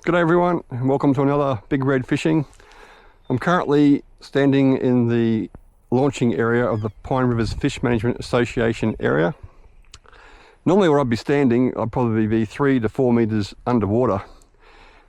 G'day everyone, and welcome to another Big Red Fishing. I'm currently standing in the launching area of the Pine Rivers Fish Management Association area. Normally where I'd be standing, I'd probably be 3 to 4 metres underwater.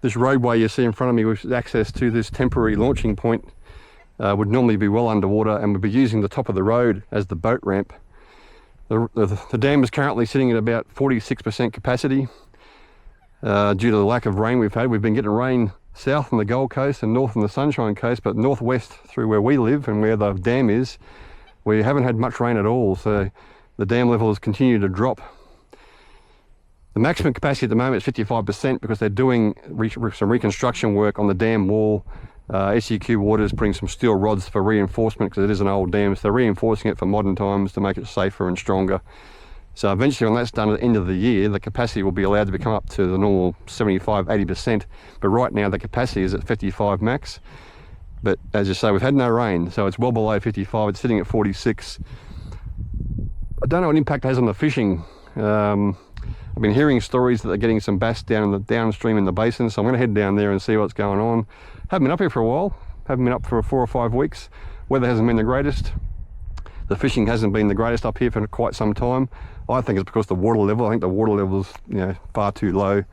This roadway you see in front of me, which is access to this temporary launching point, would normally be well underwater and would be using the top of the road as the boat ramp. The dam is currently sitting at about 46% capacity. Due to the lack of rain we've had. We've been getting rain south on the Gold Coast and north on the Sunshine Coast, but northwest through where we live and where the dam is, we haven't had much rain at all, so the dam level has continued to drop. The maximum capacity at the moment is 55% because they're doing some reconstruction work on the dam wall. SEQ Water's putting some steel rods for reinforcement because it is an old dam, so they're reinforcing it for modern times to make it safer and stronger. So eventually when that's done at the end of the year, the capacity will be allowed to come up to the normal 75–80%. But right now the capacity is at 55 max. But as I say, we've had no rain, so it's well below 55. It's sitting at 46. I don't know what impact it has on the fishing. I've been hearing stories that they're getting some bass downstream in the basin, so I'm going to head down there and see what's going on. Haven't been up here for a while. Haven't been up for 4 or 5 weeks. Weather hasn't been the greatest. The fishing hasn't been the greatest up here for quite some time. I think it's because the water level. I think the water level is far too low.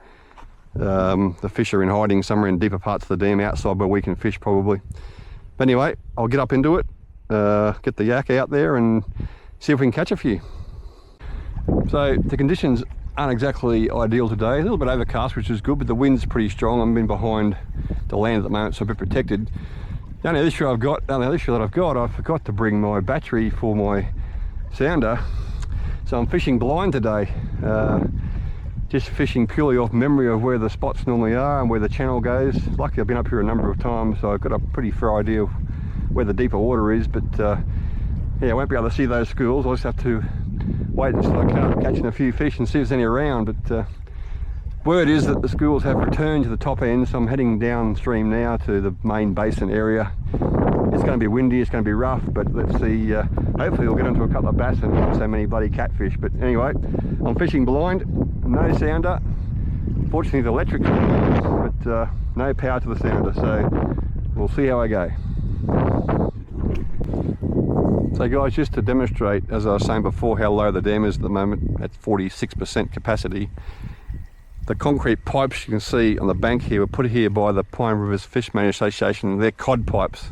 The fish are in hiding somewhere in deeper parts of the dam outside where we can fish probably. But anyway, I'll get up into it, get the yak out there and see if we can catch a few. So the conditions aren't exactly ideal today. A little bit overcast, which is good, but the wind's pretty strong. I'm in behind the land at the moment, so I'm a bit protected. The only issue that I've got, I forgot to bring my battery for my sounder. So I'm fishing blind today, just fishing purely off memory of where the spots normally are and where the channel goes. Luckily I've been up here a number of times, so I've got a pretty fair idea of where the deeper water is, but yeah, I won't be able to see those schools. I'll just have to wait until I start catching a few fish and see if there's any around. But word is that the schools have returned to the top end, so I'm heading downstream now to the main basin area. It's going to be windy, it's going to be rough, but let's see, hopefully we'll get into a couple of bass and not so many bloody catfish. But anyway, I'm fishing blind, no sounder. Fortunately the electric's on, but no power to the sounder, so we'll see how I go. So guys, just to demonstrate, as I was saying before, how low the dam is at the moment, at 46% capacity. The concrete pipes you can see on the bank here were put here by the Pine Rivers Fish Management Association. They're cod pipes.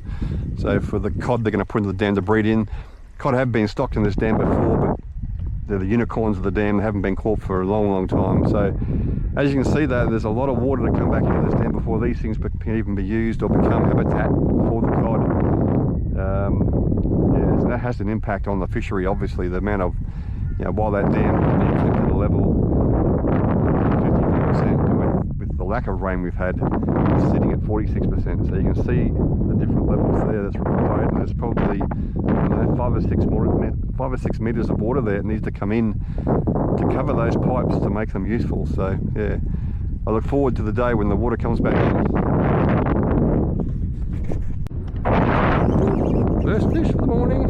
So for the cod they're going to put into the dam to breed in. Cod have been stocked in this dam before, but they're the unicorns of the dam. They haven't been caught for a long time. So as you can see though, there's a lot of water to come back into this dam before these things can even be used or become habitat for the cod. Yeah, so that has an impact on the fishery, obviously. The amount of, while that dam is being kept at a level 50%, with the lack of rain we've had, it's sitting at 46%. So you can see the different levels there that's required, and there's probably 5 or 6 metres of water there that needs to come in to cover those pipes to make them useful. So yeah, I look forward to the day when the water comes back in. First fish of the morning.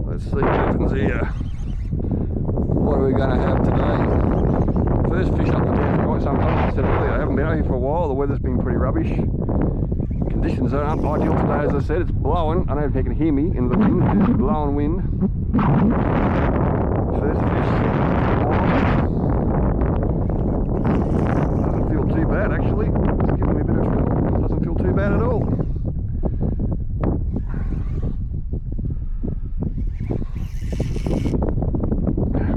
Let's see what happens here. What are we going to have today? First fish up the dam for quite some time. As I said earlier, I haven't been out here for a while. The weather's been pretty rubbish. Conditions aren't ideal today, as I said. It's blowing. I don't know if you can hear me in the wind. It's blowing wind. First fish. Doesn't feel too bad actually. It's giving me a bit of trouble. Doesn't feel too bad at all.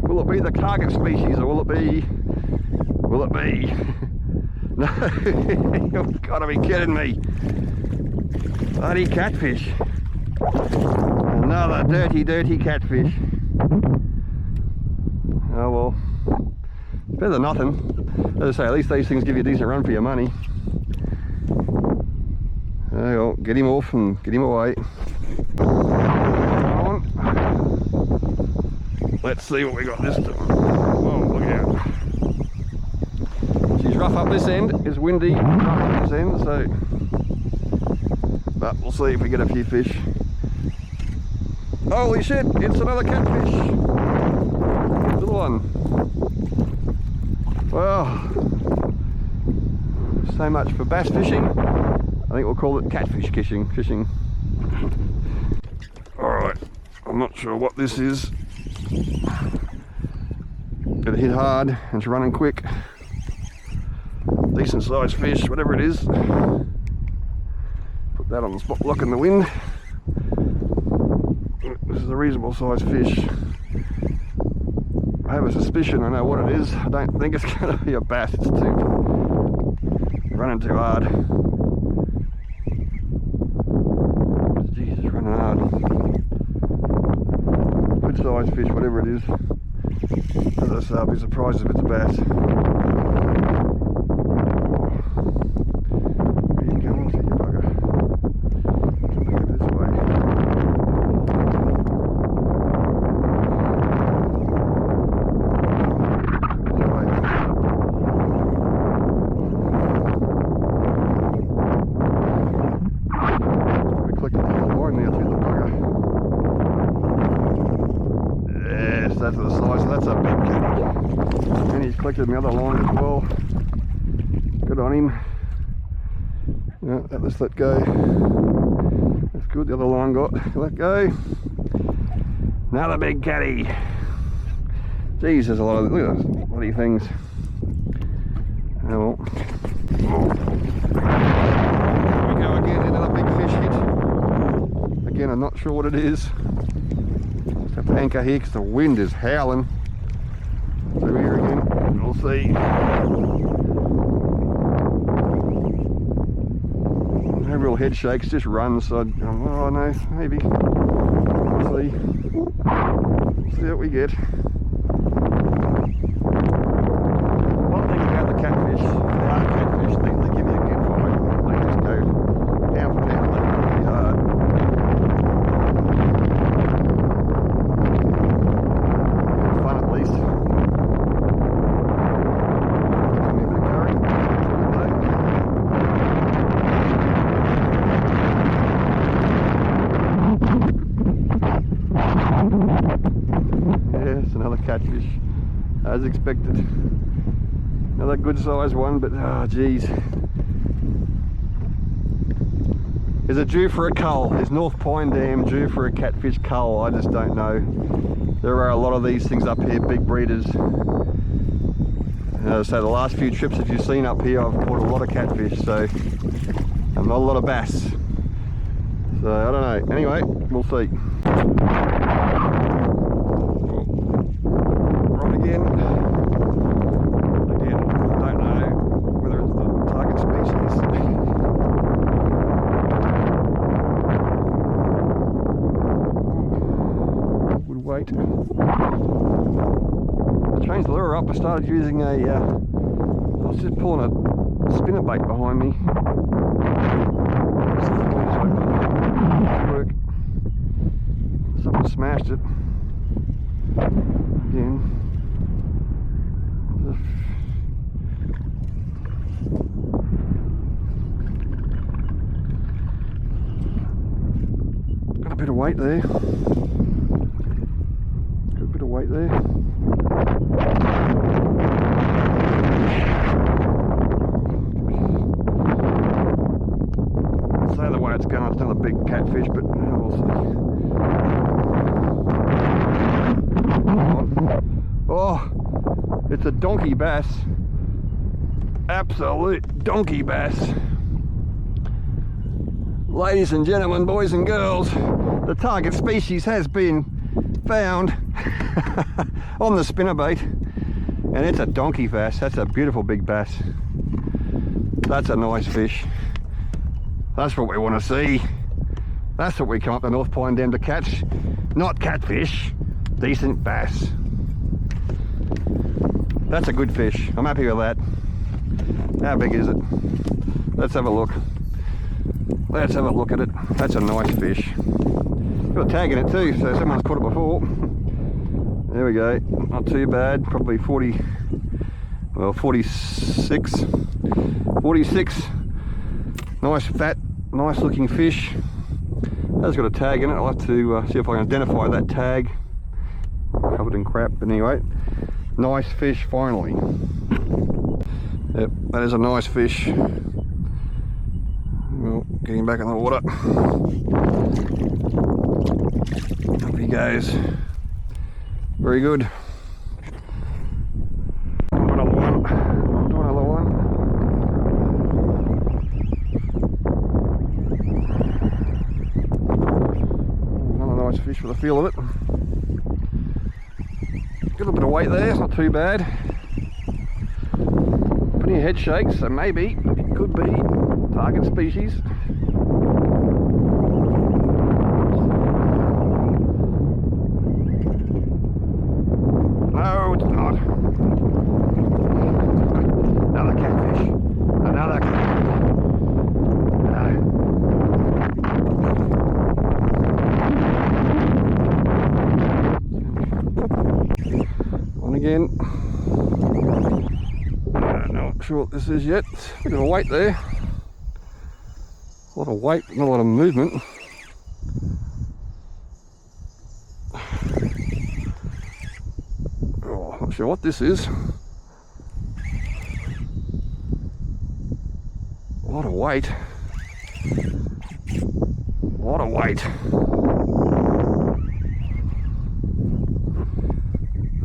Will it be the target species, or will it be no, you've got to be kidding me. Bloody catfish. Another dirty catfish. Oh well, better than nothing. As I say, at least these things give you a decent run for your money. Oh well, get him off and get him away. Let's see what we got this time. Oh, look out. She's rough up this end, it's windy, rough up this end, so... But we'll see if we get a few fish. Holy shit, it's another catfish! Little one. Well, so much for bass fishing. I think we'll call it catfish fishing. Alright, I'm not sure what this is. It hit hard and it's running quick. Decent sized fish, whatever it is. Put that on the spot lock in the wind. This is a reasonable sized fish. I have a suspicion I know what it is. I don't think it's going to be a bass. It's running too hard. Jeez, it's running hard. Good sized fish, whatever it is. As I say, I'll be surprised if it's a bass. Where are you going to, you bugger? Jump over this way. Probably collected the whole line now too, the bugger. Yes, that's the size. That's a big catch. And he's collected my other line as well. Good on him. Yeah, let's let go. That's good. The other line got let go. Another big catty. Geez, there's a lot of, look at those bloody things. Oh well. Here we go again. Another big fish hit. Again, I'm not sure what it is. Just have to anchor here because the wind is howling. So here again, we'll see. No real head shakes, just runs. So, oh no, maybe. We'll see. We'll see what we get. One thing about the catfish, the hard catfish, they give you a good fight. They just go pound for pound, they really hard. Fun at least. Another catfish, as expected. Another good sized one, but oh geez. Is it due for a cull? Is North Pine Dam due for a catfish cull? I just don't know. There are a lot of these things up here, big breeders. So the last few trips that you've seen up here, I've caught a lot of catfish, so and not a lot of bass. So I don't know. Anyway, we'll see. Again, I don't know whether it's the target species. Would wait. I changed the lure up. I started using I was just pulling a spinner bait behind me. Work. Something smashed it. Again. Got a bit of weight there. Got a bit of weight there. I'll say the way it's going, it's not a big catfish, but we'll see. Oh, it's a donkey bass. Absolute donkey bass. Ladies and gentlemen, boys and girls, the target species has been found on the spinnerbait, and it's a donkey bass. That's a beautiful big bass. That's a nice fish. That's what we want to see. That's what we come up to North Pine Dam to catch. Not catfish, decent bass. That's a good fish. I'm happy with that. How big is it? Let's have a look. Let's have a look at it. That's a nice fish. Got a tag in it too, so someone's caught it before. There we go. Not too bad. Probably 40, well, 46. 46. Nice fat, nice looking fish. Has got a tag in it. I'll have to see if I can identify that tag. Covered in crap, but anyway. Nice fish finally. Yep, that is a nice fish. Well, getting back in the water. Up he goes. Very good. Another one. Do another one. Another nice fish for the feel of it. Got a little bit of weight there, it's not too bad. Plenty of head shakes, so maybe it could be target species. No, it's not. Another catfish. Another catfish. On again. Not sure what this is yet. A bit of a weight there. A lot of weight, not a lot of movement. Oh, not sure what this is. A lot of weight. A lot of weight.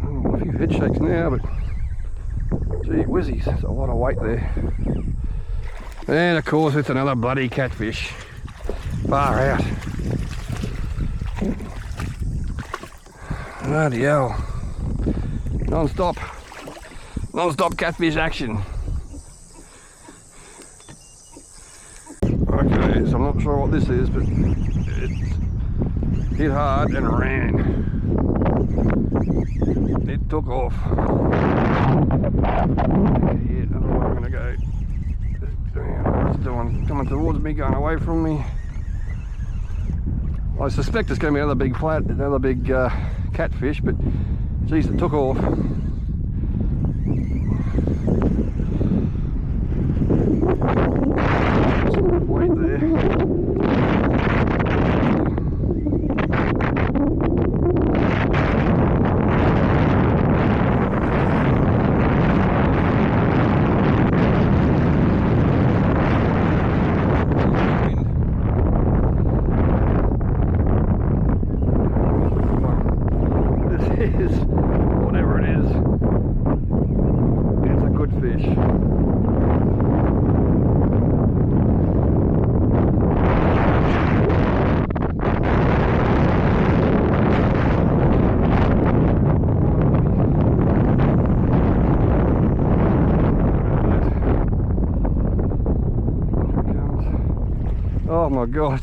Oh, a few head shakes now, but gee whizzies, there's a lot of weight there. And of course it's another bloody catfish. Far out. Bloody hell. Non-stop catfish action. Okay, so I'm not sure what this is, but it hit hard and ran. It took off. Yeah, I don't know where I'm gonna go. What's it doing? Coming towards me, going away from me. I suspect it's going to be another big catfish, but geez, it took off. Some good weight there. Whatever it is, it's a good fish. Oh my God.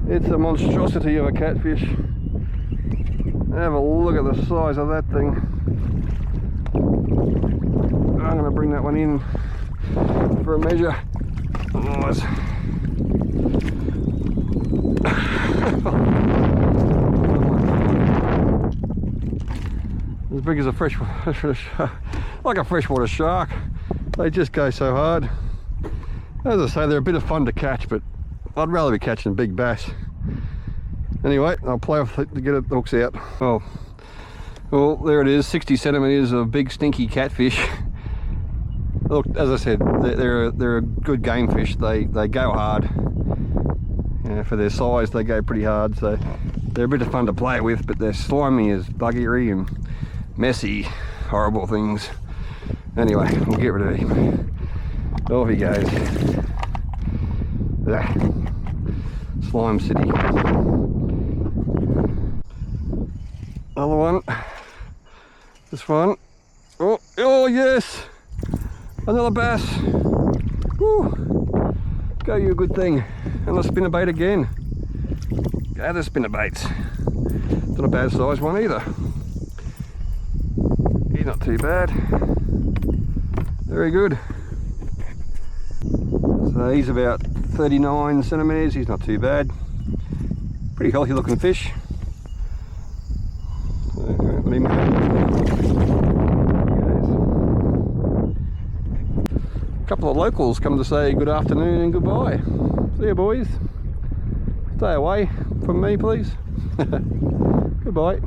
It's a monstrosity of a catfish. Have a look at the size of that thing. I'm going to bring that one in for a measure. Nice. As big as a like a freshwater shark. They just go so hard. As I say, they're a bit of fun to catch, but I'd rather be catching big bass. Anyway, I'll play off to get the hooks out. Oh, well, there it is, 60 centimetres of big stinky catfish. Look, as I said, they're a good game fish. They go hard. You know, for their size, they go pretty hard. So they're a bit of fun to play with, but they're slimy as buggery and messy, horrible things. Anyway, we'll get rid of him. Off he goes. Slime City. Another one. This one. Oh yes! Another bass. Woo! Go you good thing. And let's spin a bait again. Go the spinner baits. Not a bad size one either. He's not too bad. Very good. So he's about 39 centimetres, he's not too bad. Pretty healthy looking fish. A couple of locals come to say good afternoon and goodbye. See you boys. Stay away from me please. Goodbye.